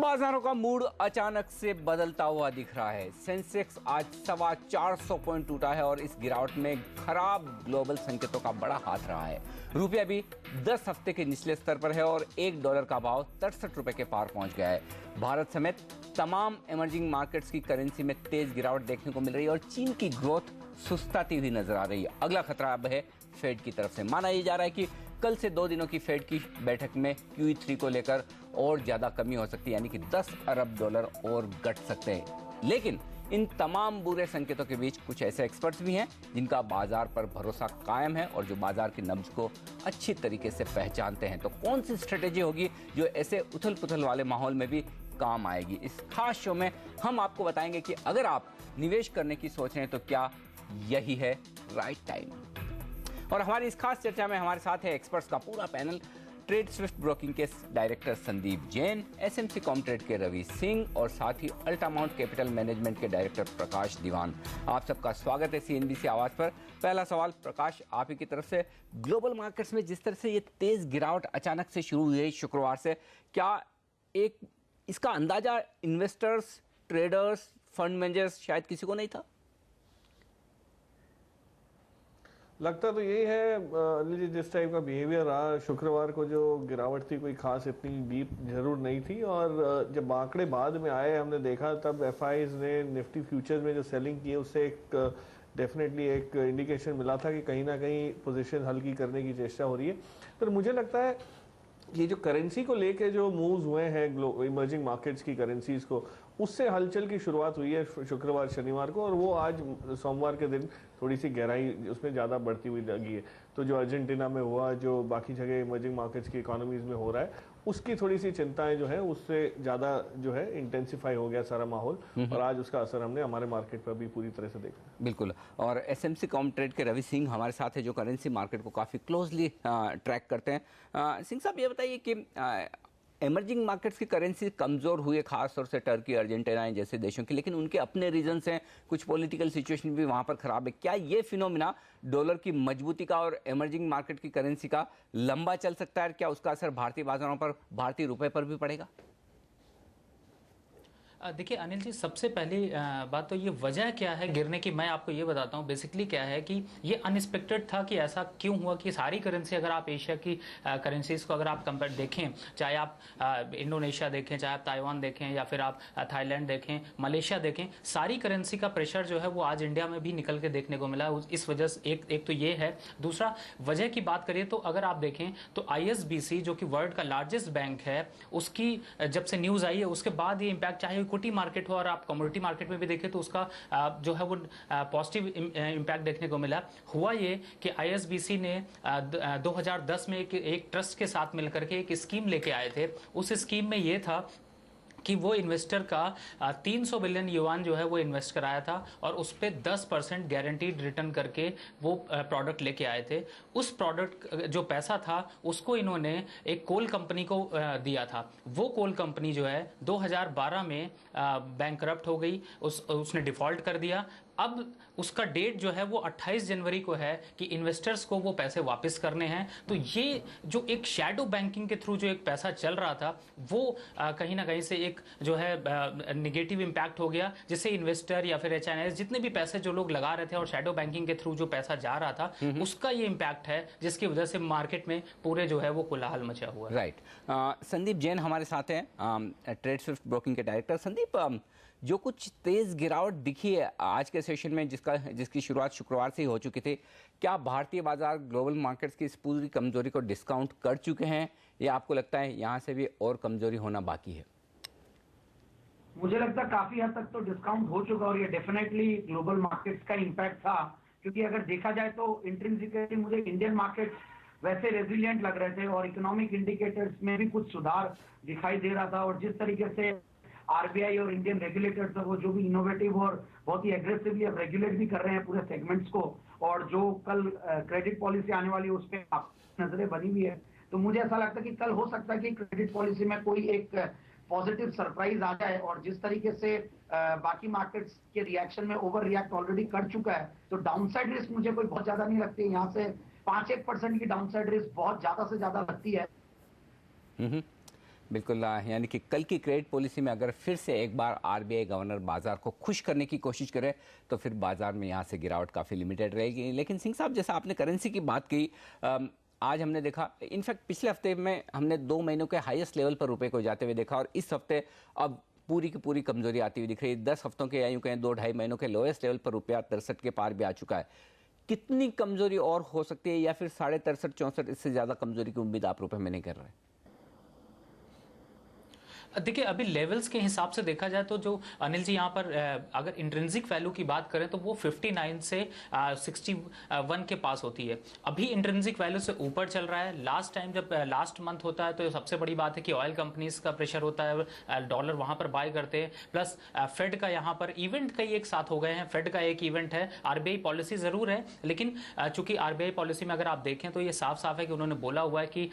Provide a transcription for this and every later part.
बाजारों का मूड अचानक से बदलता हुआ दिख रहा है। सेंसेक्स आज 425 पॉइंट टूटा है और इस गिरावट में खराब ग्लोबल संकेतों का बड़ा हाथ रहा है। रुपया भी 10 हफ्ते के निचले स्तर पर है और $1 का भाव 63 रुपए के पार पहुंच गया है। भारत समेत तमाम इमर्जिंग मार्केट्स की करेंसी में तेज गिरावट देखने को मिल रही है और चीन की ग्रोथ सुस्ताती हुई नजर आ रही है। अगला खतरा अब है फेड की तरफ से। माना यह जा रहा है कि कल से 2 दिनों की फेड की बैठक में QE3 को लेकर और ज्यादा कमी हो सकती है, यानी कि $10 अरब और घट सकते हैं। लेकिन इन तमाम बुरे संकेतों के बीच कुछ ऐसे एक्सपर्ट्स भी हैं जिनका बाजार पर भरोसा कायम है और जो बाजार की नब्ज को अच्छी तरीके से पहचानते हैं। तो कौन सी स्ट्रेटेजी होगी जो ऐसे उथल पुथल वाले माहौल में भी काम आएगी? इस खास शो में हम आपको बताएंगे कि अगर आप निवेश करने की सोच रहे हैं तो क्या यही है राइट टाइम। और हमारी इस खास चर्चा में हमारे साथ है एक्सपर्ट्स का पूरा पैनल। ट्रेड स्विफ्ट ब्रोकिंग के director Sandeep Jain, SMC Comtrade के रवि सिंह और साथ ही अल्टामाउंट कैपिटल मैनेजमेंट के डायरेक्टर प्रकाश दीवान। आप सबका स्वागत है CNBC आवाज पर। पहला सवाल प्रकाश आप ही की तरफ से, ग्लोबल मार्केट्स में जिस तरह से ये तेज गिरावट अचानक से शुरू हुई शुक्रवार से, क्या एक इसका अंदाजा इन्वेस्टर्स, ट्रेडर्स, फंड मैनेजर्स शायद किसी को नहीं था? लगता तो यही है अनिल जी, जिस टाइप का बिहेवियर रहा शुक्रवार को, जो गिरावट थी कोई खास इतनी डीप जरूर नहीं थी। और जब आंकड़े बाद में आए हमने देखा, तब FIs ने निफ्टी फ्यूचर्स में जो सेलिंग की है उससे एक डेफिनेटली एक इंडिकेशन मिला था कि कहीं ना कहीं पोजीशन हल्की करने की चेष्टा हो रही है। पर मुझे लगता है ये जो करेंसी को लेके जो मूव्स हुए हैं इमर्जिंग मार्केट्स की करेंसीज को, उससे हलचल की शुरुआत हुई है शुक्रवार शनिवार को, और वो आज सोमवार के दिन थोड़ी सी गहराई उसमें ज़्यादा बढ़ती हुई लगी है। तो जो अर्जेंटीना में हुआ, जो बाकी जगह इमर्जिंग मार्केट्स की इकोनॉमीज में हो रहा है, उसकी थोड़ी सी चिंताएं जो है उससे ज़्यादा जो है इंटेंसिफाई हो गया सारा माहौल, और आज उसका असर हमने हमारे मार्केट पर भी पूरी तरह से देखा। बिल्कुल। और SMC कॉमट्रेड के रवि सिंह हमारे साथ है जो करेंसी मार्केट को काफ़ी क्लोजली ट्रैक करते हैं। सिंह साहब ये बताइए कि इमर्जिंग मार्केट्स की करेंसी कमज़ोर हुई है, खास तौर से टर्की, अर्जेंटीना जैसे देशों की, लेकिन उनके अपने रीजंस हैं, कुछ पॉलिटिकल सिचुएशन भी वहाँ पर ख़राब है। क्या ये फिनोमिना डॉलर की मजबूती का और इमर्जिंग मार्केट की करेंसी का लंबा चल सकता है? क्या उसका असर भारतीय बाजारों पर, भारतीय रुपए पर भी पड़ेगा? देखिए अनिल जी, सबसे पहली बात तो ये वजह क्या है गिरने की, मैं आपको ये बताता हूँ। बेसिकली क्या है कि ये अनएक्सपेक्टेड था कि ऐसा क्यों हुआ कि सारी करेंसी, अगर आप एशिया की करेंसीज को अगर आप कंपेयर देखें, चाहे आप इंडोनेशिया देखें, चाहे आप ताइवान देखें, या फिर आप थाईलैंड देखें, मलेशिया देखें, सारी करेंसी का प्रेशर जो है वो आज इंडिया में भी निकल के देखने को मिला। इस वजह से एक तो ये है। दूसरा, वजह की बात करिए तो अगर आप देखें तो ISBC जो कि वर्ल्ड का लार्जेस्ट बैंक है, उसकी जब से न्यूज़ आई है उसके बाद ये इम्पैक्ट, चाहे इक्विटी मार्केट हो और आप कमोडिटी मार्केट में भी देखें तो उसका जो है वो पॉजिटिव इम्पैक्ट देखने को मिला। हुआ ये कि ISBC ने 2010 में एक ट्रस्ट के साथ मिलकर के एक स्कीम लेके आए थे। उस स्कीम में ये था कि वो इन्वेस्टर का 300 बिलियन युआन जो है वो इन्वेस्ट कराया था और उस पर 10% गारंटीड रिटर्न करके वो प्रोडक्ट लेके आए थे। उस प्रोडक्ट जो पैसा था उसको इन्होंने एक कोल कंपनी को दिया था। वो कोल कंपनी जो है 2012 में बैंकरप्ट हो गई, उसने डिफॉल्ट कर दिया। अब उसका डेट जो है वो 28 जनवरी को है कि इन्वेस्टर्स को वो पैसे वापस करने हैं। तो ये जो एक शैडो बैंकिंग के थ्रू जो एक पैसा चल रहा था वो कहीं ना कहीं से एक जो है नेगेटिव इम्पैक्ट हो गया, जिससे इन्वेस्टर या फिर HNIs जितने भी पैसे जो लोग लगा रहे थे और शैडो बैंकिंग के थ्रू जो पैसा जा रहा था उसका ये इम्पैक्ट है, जिसकी वजह से मार्केट में पूरे जो है वो कोलाहल मचा हुआ है। राइट। संदीप जैन हमारे साथ हैं, ट्रेड स्विफ्ट ब्रोकिंग के डायरेक्टर। संदीप, जो कुछ तेज गिरावट दिखी है आज के सेशन में, जिसकी शुरुआत शुक्रवार से ही हो चुकी थी, क्या भारतीय बाजार ग्लोबल मार्केट्स की इस पूरी कमजोरी को डिस्काउंट कर चुके हैं या आपको लगता है यहाँ से भी और कमजोरी होना बाकी है? मुझे लगता है काफी हद तक तो डिस्काउंट हो चुका और ये डेफिनेटली ग्लोबल मार्केट्स का इम्पैक्ट था, क्योंकि अगर देखा जाए तो इंट्रिंसिकली मुझे इंडियन मार्केट्स वैसे रेजिलिएंट लग रहे थे और इकोनॉमिक इंडिकेटर्स में भी कुछ सुधार दिखाई दे रहा था। और जिस तरीके से RBI और इंडियन रेगुलेटर्स वो जो भी इनोवेटिव और बहुत ही एग्रेसिवली अब रेगुलेट भी कर रहे हैं पूरे सेगमेंट्स को, और जो कल क्रेडिट पॉलिसी आने वाली है उस पर नजरें बनी हुई है, तो मुझे ऐसा लगता है कि कल हो सकता है कि क्रेडिट पॉलिसी में कोई एक पॉजिटिव सरप्राइज आ जाए। और जिस तरीके से बाकी मार्केट्स के रिएक्शन में ओवर रिएक्ट ऑलरेडी कर चुका है, तो डाउनसाइड रिस्क मुझे कोई बहुत ज्यादा नहीं लगती है। यहाँ से 5-1% की डाउनसाइड रिस्क बहुत ज्यादा से ज्यादा लगती है। बिल्कुल यानी कि कल की क्रेडिट पॉलिसी में अगर फिर से एक बार आरबीआई गवर्नर बाजार को खुश करने की कोशिश करे तो फिर बाजार में यहाँ से गिरावट काफ़ी लिमिटेड रहेगी। लेकिन सिंह साहब, जैसा आपने करेंसी की बात की, आज हमने देखा, इनफैक्ट पिछले हफ्ते में हमने 2 महीनों के हाईएस्ट लेवल पर रुपए को जाते हुए देखा और इस हफ्ते अब पूरी की पूरी कमजोरी आती हुई दिख रही है। 10 हफ्तों के या यूं कहें 2-2.5 महीनों के लोएस्ट लेवल पर रुपया 63 के पार भी आ चुका है। कितनी कमजोरी और हो सकती है, या फिर 63-64 इससे ज्यादा कमजोरी की उम्मीद आप रुपए में नहीं कर रहे हैं? देखिए, अभी लेवल्स के हिसाब से देखा जाए तो जो अनिल जी यहाँ पर अगर इंट्रिंसिक वैल्यू की बात करें तो वो 59 से 61 के पास होती है। अभी इंट्रिंसिक वैल्यू से ऊपर चल रहा है। लास्ट टाइम जब लास्ट मंथ होता है तो सबसे बड़ी बात है कि ऑयल कंपनीज का प्रेशर होता है, डॉलर वहां पर बाय करते हैं, प्लस फेड का यहाँ पर इवेंट कई एक साथ हो गए हैं। फेड का एक इवेंट है, आरबीआई पॉलिसी जरूर है, लेकिन चूंकि आरबीआई पॉलिसी में अगर आप देखें तो ये साफ साफ है कि उन्होंने बोला हुआ है कि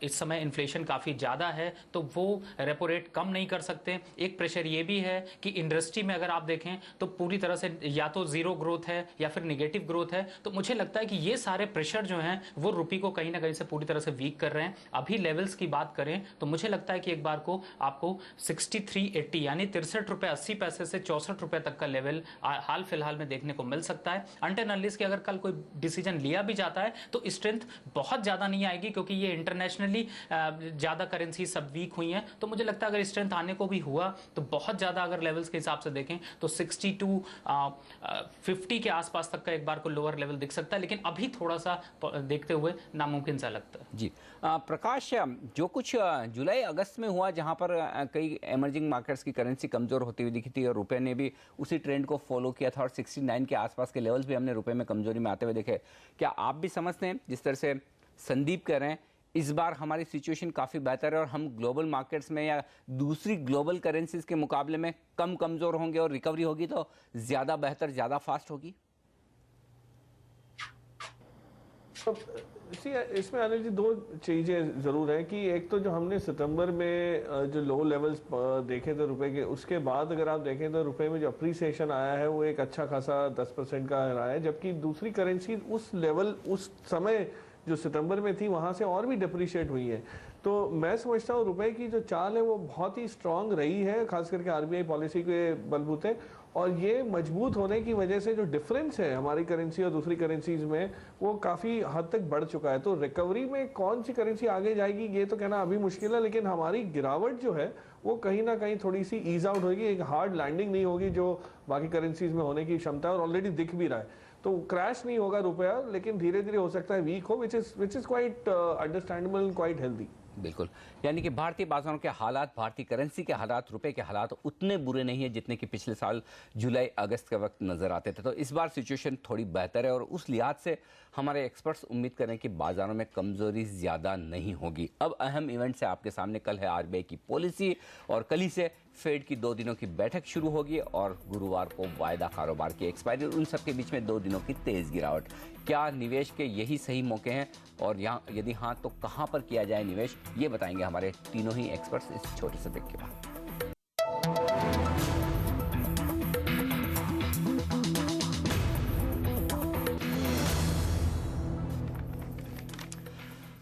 इस समय इन्फ्लेशन काफी ज्यादा है तो वो रेपो रेट कम नहीं कर सकते। एक प्रेशर ये भी है कि इंडस्ट्री में अगर आप देखें तो पूरी तरह से या तो जीरो ग्रोथ है या फिर नेगेटिव ग्रोथ है। तो मुझे लगता है कि ये सारे प्रेशर जो हैं वो रुपये को कहीं ना कहीं से पूरी तरह से वीक कर रहे हैं। अभी लेवल्स की बात करें तो मुझे लगता है कि एक बार को आपको 63.80 यानी 63 रुपए 80 पैसे से 64 रुपए तक का लेवल हाल फिलहाल में देखने को मिल सकता है। अनटिल अनलेस कि अगर कल कोई डिसीजन लिया भी जाता है तो स्ट्रेंथ बहुत ज्यादा नहीं आएगी, क्योंकि ये इंटरनेशनली ज्यादा करेंसी सब वीक हुई हैं। तो मुझे लगता है अगर स्ट्रेंथ आने को भी हुआ तो बहुत ज्यादा अगर लेवल्स के हिसाब से देखें तो 62-50 के आसपास तक का एक बार को लोअर लेवल दिख सकता है, लेकिन अभी थोड़ा सा देखते हुए नामुमकिन सा लगता है। जी प्रकाश, जो कुछ जुलाई अगस्त में हुआ जहां पर कई इमर्जिंग मार्केट्स की करेंसी कमजोर होती हुई दिखी थी और रुपए ने भी उसी ट्रेंड को फॉलो किया था और 69 के आसपास के लेवल्स भी हमने रुपए में कमजोरी में आते हुए देखे। क्या आप भी समझते हैं जिस तरह से संदीप कह रहे हैं इस बार हमारी सिचुएशन काफी बेहतर है और हम ग्लोबल मार्केट्स में या दूसरी ग्लोबल करेंसीज के मुकाबले में कम कमजोर होंगे और रिकवरी होगी तो ज्यादा बेहतर, ज्यादा फास्ट होगी? इसमें अनिल जी 2 चीजें जरूर है कि एक तो जो हमने सितंबर में जो लो लेवल्स देखे थे रुपए के, उसके बाद अगर आप देखें तो रुपए में जो अप्रिसिएशन आया है वो एक अच्छा खासा 10% का रहा है, जबकि दूसरी करेंसी उस लेवल उस समय जो सितंबर में थी वहां से और भी डिप्रिशिएट हुई है। तो मैं समझता हूँ रुपए की जो चाल है वो बहुत ही स्ट्रांग रही है, खास करके आरबीआई पॉलिसी के बलबूते, और ये मजबूत होने की वजह से जो डिफरेंस है हमारी करेंसी और दूसरी करेंसीज में वो काफी हद तक बढ़ चुका है। तो रिकवरी में कौन सी करेंसी आगे जाएगी ये तो कहना अभी मुश्किल है, लेकिन हमारी गिरावट जो है वो कहीं ना कहीं थोड़ी सी ईज आउट होगी, एक हार्ड लैंडिंग नहीं होगी जो बाकी करेंसीज में होने की क्षमता है और ऑलरेडी दिख भी रहा है। तो क्रैश नहीं होगा रुपया, लेकिन धीरे धीरे हो सकता है वीक हो, which is quite understandable and quite healthy. बिल्कुल, यानी कि भारतीय बाजारों के हालात, भारतीय करेंसी के हालात, रुपए के हालात उतने बुरे नहीं है जितने कि पिछले साल जुलाई अगस्त के वक्त नजर आते थे। तो इस बार सिचुएशन थोड़ी बेहतर है और उस लिहाज से हमारे एक्सपर्ट्स उम्मीद करें कि बाजारों में कमजोरी ज्यादा नहीं होगी। अब अहम इवेंट्स है आपके सामने, कल है आरबीआई की पॉलिसी और कल ही से फेड की 2 दिनों की बैठक शुरू होगी और गुरुवार को वायदा कारोबार की एक्सपायरी, उन सब के बीच में 2 दिनों की तेज गिरावट। क्या निवेश के यही सही मौके हैं और यहाँ यदि हाँ तो कहां पर किया जाए निवेश, ये बताएंगे हमारे तीनों ही एक्सपर्ट्स इस छोटे से ब्रेक के बाद।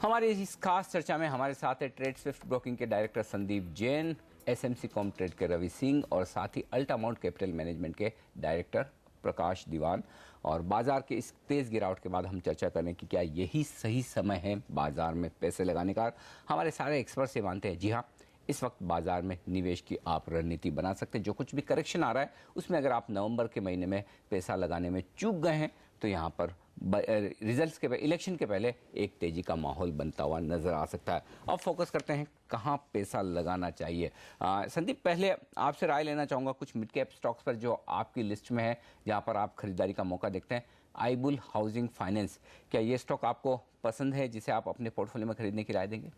हमारी इस खास चर्चा में हमारे साथ है ट्रेड स्विफ्ट ब्रोकिंग के director Sandeep Jain, SMC com trade के रवि सिंह और साथ ही अल्टामाउंट कैपिटल मैनेजमेंट के डायरेक्टर प्रकाश दीवान। और बाजार के इस तेज गिरावट के बाद हम चर्चा करें कि क्या यही सही समय है बाजार में पैसे लगाने का। हमारे सारे एक्सपर्ट्स ये मानते हैं जी हाँ, इस वक्त बाजार में निवेश की आप रणनीति बना सकते हैं। जो कुछ भी करेक्शन आ रहा है उसमें अगर आप नवंबर के महीने में पैसा लगाने में चूक गए हैं तो यहाँ पर रिजल्ट्स के इलेक्शन के पहले एक तेजी का माहौल बनता हुआ नजर आ सकता है। अब फोकस करते हैं कहाँ पैसा लगाना चाहिए। संदीप, पहले आपसे राय लेना चाहूंगा कुछ मिड कैप स्टॉक्स पर जो आपकी लिस्ट में है, जहाँ पर आप खरीदारी का मौका देखते हैं। आईबुल हाउसिंग फाइनेंस, क्या ये स्टॉक आपको पसंद है जिसे आप अपने पोर्टफोलियो में खरीदने की राय देंगे?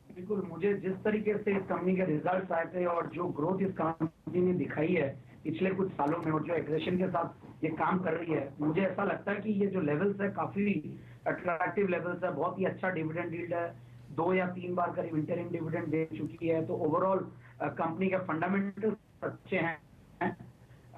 बिल्कुल, मुझे जिस तरीके से इस कंपनी के रिजल्ट आए थे और जो ग्रोथ इस कंपनी ने दिखाई है पिछले कुछ सालों में और जो एग्रेशन के साथ ये काम कर रही है, मुझे ऐसा लगता है कि ये जो लेवल्स है काफी अट्रैक्टिव लेवल्स है। बहुत ही अच्छा डिविडेंड यील्ड है, 2 या 3 बार करीब इंटरिम डिविडेंड दे चुकी है। तो ओवरऑल कंपनी के फंडामेंटल्स अच्छे हैं।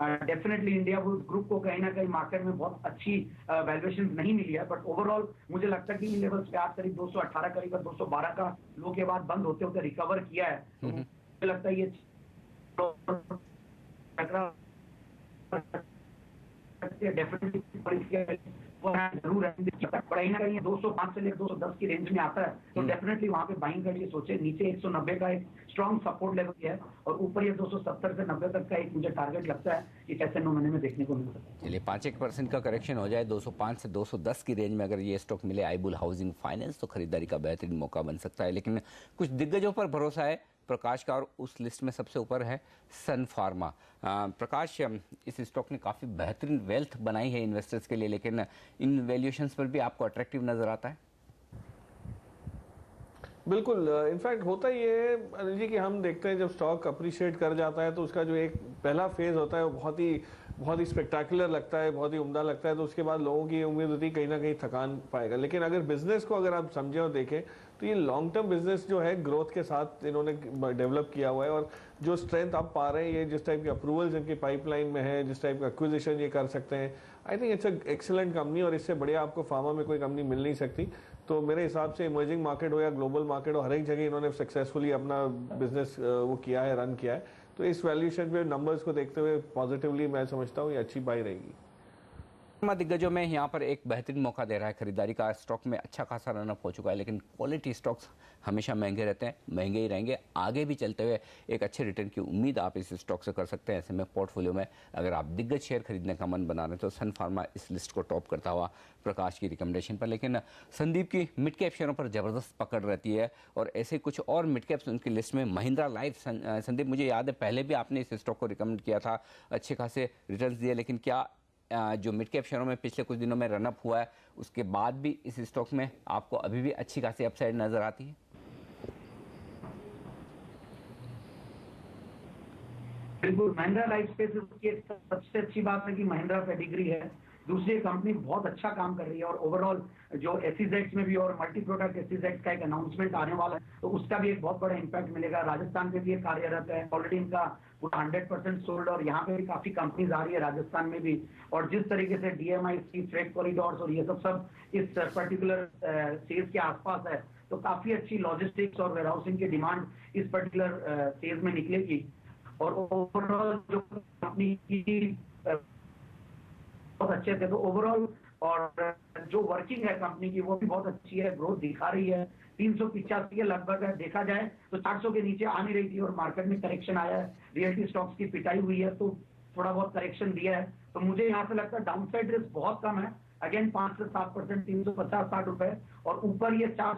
डेफिनेटली इंडिया बुल्स ग्रुप को कहीं ना कहीं मार्केट में बहुत अच्छी वैल्यूएशन नहीं मिली है, बट ओवरऑल मुझे लगता है कि इन लेवल्स पे आज करीब 218 करीब 212 का लो के बाद बंद होते होते रिकवर किया है। तो मुझे लगता है ये डेफिनेटली जरूर है, कहीं ना कहीं 205 से लेकर 210 की रेंज में आता है, तो डेफिनेटली वहां पे बाइंग के लिए सोचे। नीचे 190 का एक स्ट्रॉन्ग सपोर्ट लेवल है और ऊपर ये 270 से 90 तक का एक मुझे टारगेट लगता है कि कैसे 9 महीने में देखने को मिल सकता है। चलिए 5-1% का करेक्शन हो जाए 205 से 210 की रेंज में अगर ये स्टॉक मिले आईबुल हाउसिंग फाइनेंस तो खरीदारी का बेहतरीन मौका बन सकता है। लेकिन कुछ दिग्गजों पर भरोसा है प्रकाश का और उस लिस्ट में सबसे ऊपर है सन फार्मा। प्रकाश, इस स्टॉक ने काफ़ी बेहतरीन वेल्थ बनाई है इन्वेस्टर्स के लिए, लेकिन इन वैल्यूएशंस पर भी आपको अट्रैक्टिव नजर आता है? बिल्कुल, इनफैक्ट होता ये है अनिल जी कि हम देखते हैं जब स्टॉक अप्रिशिएट कर जाता है तो उसका जो एक पहला फेज होता है वो बहुत ही स्पेक्टाकुलर लगता है, बहुत ही उम्दा लगता है, तो उसके बाद लोगों की उम्मीद होती है कहीं ना कहीं थकान पाएगा। लेकिन अगर बिजनेस को अगर आप समझें और देखें तो ये लॉन्ग टर्म बिजनेस जो है ग्रोथ के साथ इन्होंने डेवलप किया हुआ है, और जो स्ट्रेंथ आप पा रहे हैं, ये जिस टाइप के अप्रूवल्स इनकी पाइपलाइन में है, जिस टाइप का एक्विजिशन ये कर सकते हैं, I think it's excellent company और इससे बढ़िया आपको फार्मा में कोई कंपनी मिल नहीं सकती। तो मेरे हिसाब से इमर्जिंग मार्केट हो या ग्लोबल मार्केट हो, हर एक जगह इन्होंने सक्सेसफुली अपना बिजनेस वो किया है, रन किया है। तो इस वैल्यूएशन पे नंबर्स को देखते हुए पॉजिटिवली मैं समझता हूँ ये अच्छी बाई रहेगी। दिग्गजों में यहाँ पर एक बेहतरीन मौका दे रहा है खरीदारी का। स्टॉक में अच्छा खासा रनअप हो चुका है, लेकिन क्वालिटी स्टॉक्स हमेशा महंगे रहते हैं, महंगे ही रहेंगे। आगे भी चलते हुए एक अच्छे रिटर्न की उम्मीद आप इस स्टॉक से कर सकते हैं। ऐसे में पोर्टफोलियो में अगर आप दिग्गज शेयर खरीदने का मन बना रहे हैं तो सन फार्मा इस लिस्ट को टॉप करता हुआ प्रकाश की रिकमेंडेशन पर। लेकिन संदीप की मिड कैप शेयरों पर जबरदस्त पकड़ रहती है और ऐसे कुछ और मिड कैप्स उनकी लिस्ट में महिंद्रा लाइफ। संदीप, मुझे याद है पहले भी आपने इस स्टॉक को रिकमेंड किया था, अच्छे खासे रिटर्न दिए, लेकिन क्या जो मिड कैप शेयरों में पिछले कुछ दिनों में रनअप हुआ है उसके बाद भी इस स्टॉक में आपको अभी भी अच्छी खासी अपसाइड नजर आती है? बिल्कुल, महिंद्रा लाइफ स्पेसेस की सबसे अच्छी बात है कि महिंद्रा पेडिग्री है, दूसरी कंपनी बहुत अच्छा काम कर रही है और ओवरऑल जो एसईजेड्स में भी और मल्टी प्रोडक्ट एसईजेड्स का एक अनाउंसमेंट आने वाला है तो उसका भी एक बहुत बड़ा इंपैक्ट मिलेगा। राजस्थान पे भी एक कार्यरत है, ऑलरेडी इनका पूरा 100% सोल्ड और यहाँ पे भी काफी कंपनीज आ रही है राजस्थान में भी। और जिस तरीके से डीएमआई की फ्रेट कॉरिडोर्स और ये सब इस पर्टिकुलर सेल्स के आसपास है तो काफी अच्छी लॉजिस्टिक्स और वेयरहाउसिंग की डिमांड इस पर्टिकुलर सेल्स में निकलेगी। और ओवरऑल जो कंपनी की बहुत अच्छे थे तो ओवरऑल और जो वर्किंग है कंपनी की वो भी बहुत अच्छी है, ग्रोथ दिखा रही है। 385 के लगभग है, देखा जाए तो 400 के नीचे आ नहीं रही थी और मार्केट में करेक्शन आया है, रियल्टी स्टॉक्स की पिटाई हुई है तो थोड़ा बहुत करेक्शन दिया है। तो मुझे यहाँ से लगता है डाउनसाइड रिस्क बहुत कम है, अगेन 5 से 7%, 350-60 रुपए और ऊपर ये 4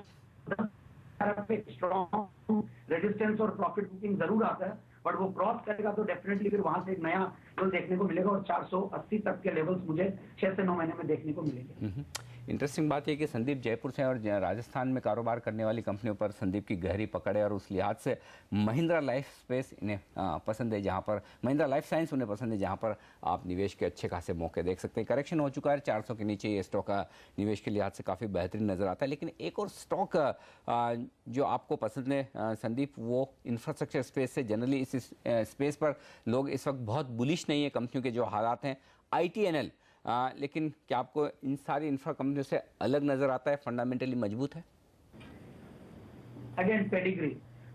स्ट्रॉन्ग रेजिस्टेंस और प्रॉफिट बुकिंग जरूर आता है, बट वो क्रॉस करेगा तो डेफिनेटली फिर वहां से एक नया लेवल देखने को मिलेगा और 480 तक के लेवल्स मुझे 6 से 9 महीने में देखने को मिलेंगे। इंटरेस्टिंग बात है कि संदीप जयपुर से और राजस्थान में कारोबार करने वाली कंपनियों पर संदीप की गहरी पकड़ है और उस लिहाज से महिंद्रा लाइफ स्पेस इन्हें पसंद है, जहां पर महिंद्रा लाइफ साइंस उन्हें पसंद है, जहां पर आप निवेश के अच्छे खासे मौके देख सकते हैं। करेक्शन हो चुका है 400 के नीचे, ये स्टॉक निवेश के लिहाज से काफ़ी बेहतरीन नजर आता है। लेकिन एक और स्टॉक जो आपको पसंद है संदीप, वो इंफ्रास्ट्रक्चर स्पेस से, जनरली इस स्पेस पर लोग इस वक्त बहुत बुलिश नहीं है कंपनियों के जो हालात हैं, ITNL। लेकिन क्या आपको इन सारी इंफ्रा कंपनियों से अलग नजर आता है, फंडामेंटली मजबूत है? अगेन पेडिग्री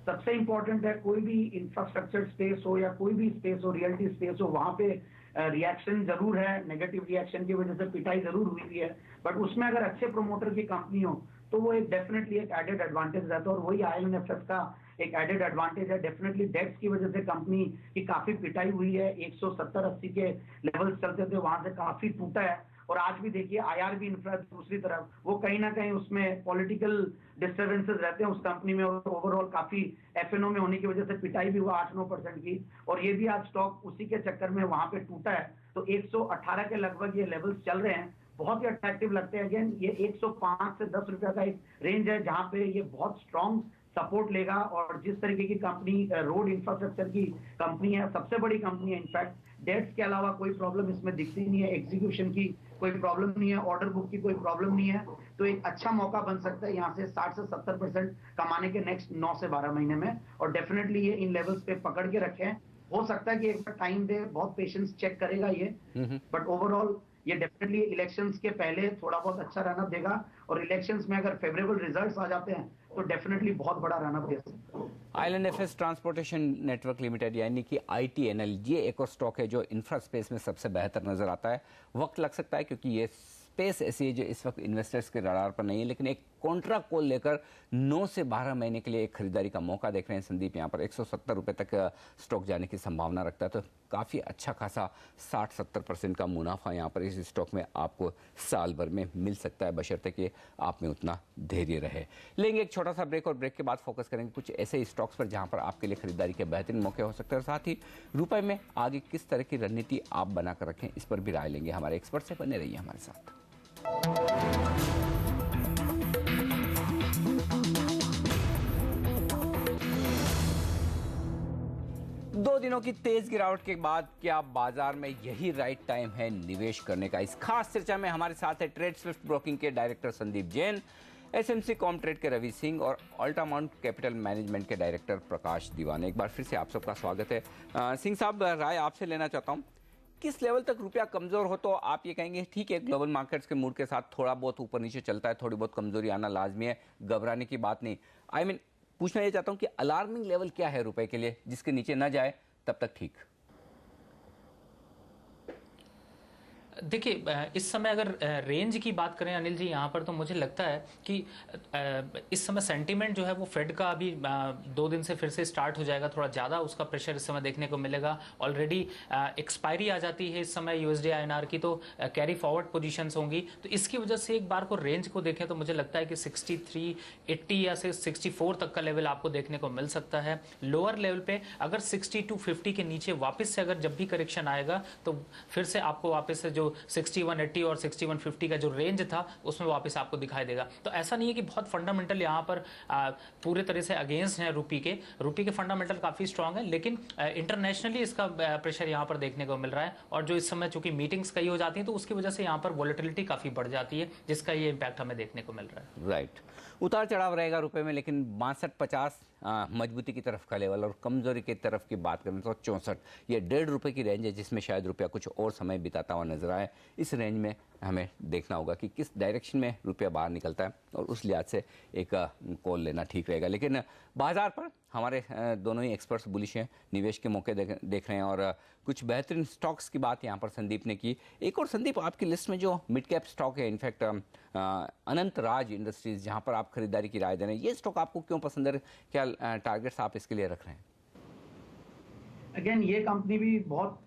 सबसे इंपॉर्टेंट है, कोई भी इंफ्रास्ट्रक्चर स्पेस हो या कोई भी स्पेस हो, रियल्टी स्पेस हो, वहां पे रिएक्शन जरूर है, नेगेटिव रिएक्शन की वजह से पिटाई जरूर हुई है, बट उसमें अगर अच्छे प्रोमोटर की कंपनी हो तो वो एक डेफिनेटली एक एडेड एडवांटेज रहता है और वही IL&FS का एक एडेड एडवांटेज है। डेफिनेटली डेट्स की वजह से कंपनी की काफी पिटाई हुई है, 170-80 के लेवल्स चलते थे, वहां से काफी टूटा है और आज भी देखिए IRB इंफ्रा दूसरी तरफ वो कहीं ना कहीं उसमें पॉलिटिकल डिस्टर्बेंसेस रहते हैं उस कंपनी में और ओवरऑल काफी FNO में होने की वजह से पिटाई भी हुआ 8-9% की और ये भी आज स्टॉक उसी के चक्कर में वहां पे टूटा है। तो 118 के लगभग ये लेवल्स चल रहे हैं, बहुत ही अट्रैक्टिव लगते हैं। अगेन ये 105 से 10 रुपए का एक रेंज है जहां पे ये बहुत स्ट्रॉन्ग सपोर्ट लेगा और जिस तरीके की कंपनी रोड इंफ्रास्ट्रक्चर की कंपनी है, सबसे बड़ी कंपनी है, इनफैक्ट डेट्स के अलावा कोई प्रॉब्लम इसमें दिखती नहीं है, एग्जीक्यूशन की कोई प्रॉब्लम नहीं है, ऑर्डर बुक की कोई प्रॉब्लम नहीं है, तो एक अच्छा मौका बन सकता है यहाँ से 60 से 70% कमाने के नेक्स्ट 9 से 12 महीने में और डेफिनेटली ये इन लेवल्स पे पकड़ के रखें हो सकता है कि एक बार टाइम दे, बहुत पेशेंस चेक करेगा ये, बट ओवरऑल ये डेफिनेटली इलेक्शंस के पहले थोड़ा बहुत अच्छा रनअप देगा, और इलेक्शंस में अगर फेवरेबल रिजल्ट्स आ जाते हैं तो डेफिनेटली बहुत बड़ा रनअप दे सकता है। IL&FS ट्रांसपोर्टेशन नेटवर्क लिमिटेड यानी कि ITNL, ये एक और स्टॉक है जो इंफ्रा स्पेस में सबसे बेहतर नजर आता है। वक्त लग सकता है क्योंकि ये स्पेस ऐसी है जो इस वक्त इन्वेस्टर्स के रडार पर नहीं है, लेकिन एक कॉन्ट्रा कॉल लेकर 9 से 12 महीने के लिए एक खरीदारी का मौका देख रहे हैं संदीप। यहाँ पर 170 रुपए तक स्टॉक जाने की संभावना रखता है, तो काफ़ी अच्छा खासा 60-70% का मुनाफा यहाँ पर इस स्टॉक में आपको साल भर में मिल सकता है, बशर्ते कि आप में उतना धैर्य रहे। लेंगे एक छोटा सा ब्रेक, और ब्रेक के बाद फोकस करेंगे कुछ ऐसे स्टॉक्स पर जहाँ पर आपके लिए खरीदारी के बेहतरीन मौके हो सकते हैं, और साथ ही रुपए में आगे किस तरह की रणनीति आप बनाकर रखें, इस पर भी राय लेंगे हमारे एक्सपर्ट से। बने रहिए हमारे साथ। 2 दिनों की तेज गिरावट के बाद क्या बाजार में यही राइट टाइम है निवेश करने का? इस खास चर्चा में हमारे साथ है ट्रेड स्विफ्ट ब्रोकिंग के director Sandeep Jain, SMC Comtrade के रवि सिंह और अल्टामाउंट कैपिटल मैनेजमेंट के डायरेक्टर प्रकाश दीवाने। एक बार फिर से आप सबका स्वागत है। सिंह साहब, राय आपसे लेना चाहता हूं, किस लेवल तक रुपया कमजोर हो तो आप ये कहेंगे ठीक है, ग्लोबल मार्केट्स के मूड के साथ थोड़ा बहुत ऊपर नीचे चलता है, थोड़ी बहुत कमजोरी आना लाजमी है, घबराने की बात नहीं। पूछना ये चाहता हूं कि अलार्मिंग लेवल क्या है रुपए के लिए जिसके नीचे ना जाए तब तक ठीक? देखिए, इस समय अगर रेंज की बात करें अनिल जी यहाँ पर, तो मुझे लगता है कि इस समय सेंटीमेंट जो है वो फेड का अभी 2 दिन से फिर से स्टार्ट हो जाएगा, थोड़ा ज़्यादा उसका प्रेशर इस समय देखने को मिलेगा। ऑलरेडी एक्सपायरी आ जाती है इस समय USD INR की, तो कैरी फॉरवर्ड पोजीशंस होंगी, तो इसकी वजह से एक बार को रेंज को देखें तो मुझे लगता है कि 63.80 या 64 तक का लेवल आपको देखने को मिल सकता है। लोअर लेवल पे अगर 62.50 के नीचे वापस से अगर जब भी करेक्शन आएगा तो फिर से आपको वापस से जो 6180 और 6150 का जो रेंज था उसमें वापस आपको दिखाई देगा। तो ऐसा नहीं है कि बहुत फंडामेंटल यहाँ पर पूरे तरह से अगेंस्ट है रुपी के फंडामेंटल काफी स्ट्रांग है, लेकिन इंटरनेशनली इसका प्रेशर यहाँ पर देखने को मिल रहा है, और जो इस समय चूंकि मीटिंग्स कई हो जाती हैं तो उसकी वजह से यहाँ पर वॉलेटिलिटी काफी बढ़ जाती है, जिसका ये इम्पैक्ट हमें देखने को मिल रहा है। राइट, उतार चढ़ाव रहेगा रुपए में, लेकिन 62-50 मजबूती की तरफ का लेवल, और कमजोरी की तरफ की बात करें तो 64, ये 1.5 रुपए की रेंज है जिसमें शायद रुपया कुछ और समय बिताता हुआ नजर आए। इस रेंज में हमें देखना होगा कि किस डायरेक्शन में रुपया बाहर निकलता है, और उस लिहाज से एक कॉल लेना ठीक रहेगा। लेकिन बाजार पर हमारे दोनों ही एक्सपर्ट्स बुलिश हैं, निवेश के मौके देख रहे हैं, और कुछ बेहतरीन स्टॉक्स की बात यहाँ पर संदीप ने की। एक और संदीप, आपकी लिस्ट में जो मिड कैप स्टॉक है, इनफैक्ट अनंत राज इंडस्ट्रीज, जहाँ पर आप खरीदारी की राय दे रहे हैं, ये स्टॉक आपको क्यों पसंद है? क्या टारगेट्स आप इसके लिए रख रहे हैं? अगेन ये कंपनी भी बहुत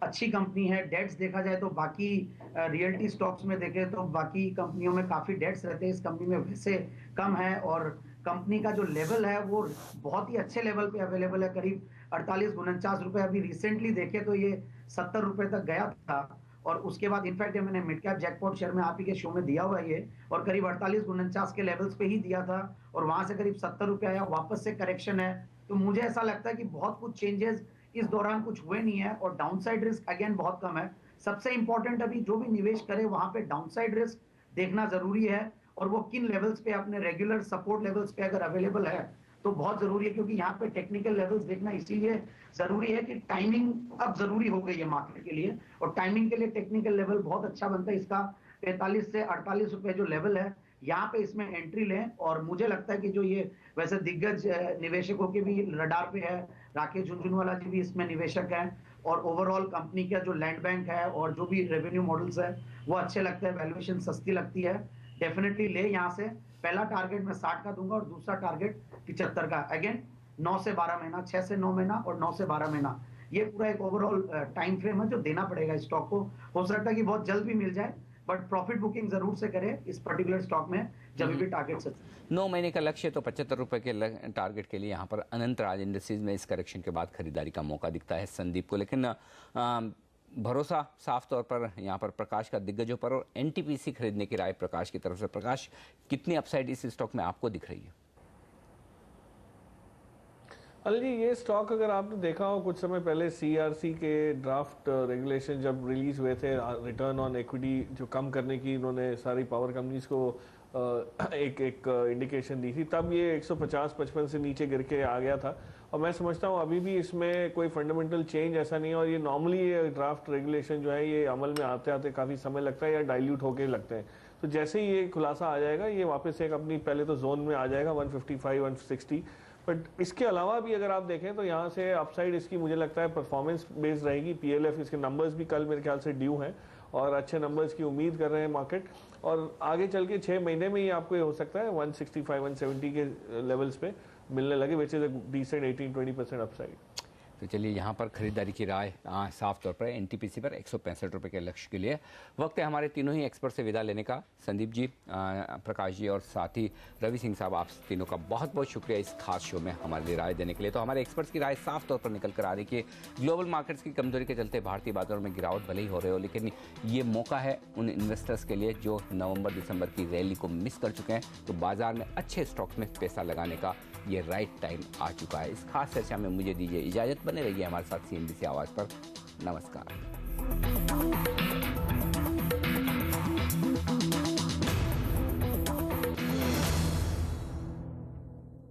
अच्छी कंपनी है। डेट्स देखा जाए तो बाकी रियल्टी स्टॉक्स में देखें तो बाकी कंपनियों में काफी डेट्स रहते हैं, इस कंपनी में वैसे कम है, और कंपनी का जो लेवल है वो बहुत ही अच्छे लेवल पे अवेलेबल है, करीब 48-49 रुपए। अभी रिसेंटली देखे तो ये 70 रुपए तक गया था, और उसके बाद इनफैक्ट मैंने मिड कैप जैकपॉट शेयर में आप ही के शो में दिया हुआ है ये, और करीब 48-49 के लेवल्स पे ही दिया था, और वहां से करीब 70 रुपए आया, वापस से करेक्शन है। तो मुझे ऐसा लगता है कि बहुत कुछ चेंजेस इस दौरान कुछ हुए नहीं है, और डाउनसाइड रिस्क अगेन बहुत कम है। सबसे इंपॉर्टेंट अभी जो भी निवेश करे वहां पे डाउनसाइड रिस्क देखना जरूरी है, और वो किन लेवल्स पे, अपने रेगुलर सपोर्ट लेवल्स पे अगर अवेलेबल है तो बहुत जरूरी है, क्योंकि यहाँ पे टेक्निकल लेवल्स देखना इसीलिए जरूरी है कि टाइमिंग अब जरूरी हो गई है मार्केट के लिए, और टाइमिंग के लिए टेक्निकल लेवल बहुत अच्छा बनता है। इसका 45 से 48 रुपए जो लेवल है, यहाँ पे इसमें एंट्री लें, और मुझे लगता है कि जो ये वैसे दिग्गज निवेशकों के भी रडार पे है, राकेश झुनझुनवाला जी भी इसमें निवेशक हैं, और ओवरऑल कंपनी का जो लैंड बैंक है और जो भी रेवेन्यू मॉडल्स है वो अच्छे लगते हैं, वैल्यूएशन सस्ती लगती है, डेफिनेटली ले। यहाँ से पहला टारगेट मैं 60 का दूंगा, और दूसरा टारगेट 75 का। अगेन 9 से 12 महीना, 6 से 9 महीना और 9 से 12 महीना, ये पूरा एक ओवरऑल टाइम फ्रेम है जो देना पड़ेगा स्टॉक को। हो सकता है कि बहुत जल्द भी मिल जाए, बट प्रॉफिट बुकिंग जरूर से करें इस पर्टिकुलर स्टॉक में जब भी टारगेट से। 9 महीने का लक्ष्य तो 75 रुपए के टारगेट के लिए यहाँ पर अनंत राज इंडस्ट्रीज में इस करेक्शन के बाद खरीदारी का मौका दिखता है संदीप को। लेकिन भरोसा साफ तौर पर यहाँ पर प्रकाश का दिग्गजों पर, और NTPC खरीदने की राय प्रकाश की तरफ से। प्रकाश, कितनी अपसाइड इस स्टॉक में आपको दिख रही है? अनिल जी, ये स्टॉक अगर आपने देखा हो कुछ समय पहले CRC के ड्राफ्ट रेगुलेशन जब रिलीज हुए थे, रिटर्न ऑन इक्विटी जो कम करने की इन्होंने सारी पावर कंपनीज को एक इंडिकेशन दी थी, तब ये 150-55 से नीचे गिर के आ गया था, और मैं समझता हूँ अभी भी इसमें कोई फंडामेंटल चेंज ऐसा नहीं है, और ये नॉर्मली ये ड्राफ्ट रेगुलेशन जो है ये अमल में आते आते काफ़ी समय लगता है या डाइल्यूट होके लगते हैं। तो जैसे ही ये खुलासा आ जाएगा ये वापस एक अपनी पहले तो जोन में आ जाएगा 155 160। बट इसके अलावा भी अगर आप देखें तो यहाँ से अपसाइड इसकी मुझे लगता है परफॉर्मेंस बेस्ड रहेगी। PLF इसके नंबर्स भी कल मेरे ख्याल से ड्यू हैं और अच्छे नंबर्स की उम्मीद कर रहे हैं मार्केट, और आगे चल के 6 महीने में ही आपको ये हो सकता है 165 170 के लेवल्स पे मिलने लगे, which is a decent 18-20% upside. तो चलिए यहाँ पर खरीदारी की राय साफ तौर पर NTPC पर 165 रुपये के लक्ष्य के लिए। वक्त है हमारे तीनों ही एक्सपर्ट से विदा लेने का। संदीप जी, प्रकाश जी और साथ ही रवि सिंह साहब, आप तीनों का बहुत बहुत शुक्रिया इस खास शो में हमारे लिए राय देने के लिए। तो हमारे एक्सपर्ट्स की राय साफ तौर पर निकल कर आ रही कि ग्लोबल मार्केट्स की कमजोरी के चलते भारतीय बाजारों में गिरावट भले ही हो रहे हो, लेकिन ये मौका है उन इन्वेस्टर्स के लिए जो नवंबर दिसंबर की रैली को मिस कर चुके हैं। तो बाजार में अच्छे स्टॉक्स में पैसा लगाने का ये राइट टाइम आ चुका है। इस खास चर्चा में मुझे दीजिए इजाजत, बने रहिए हमारे साथ CNBC आवाज़ पर। नमस्कार।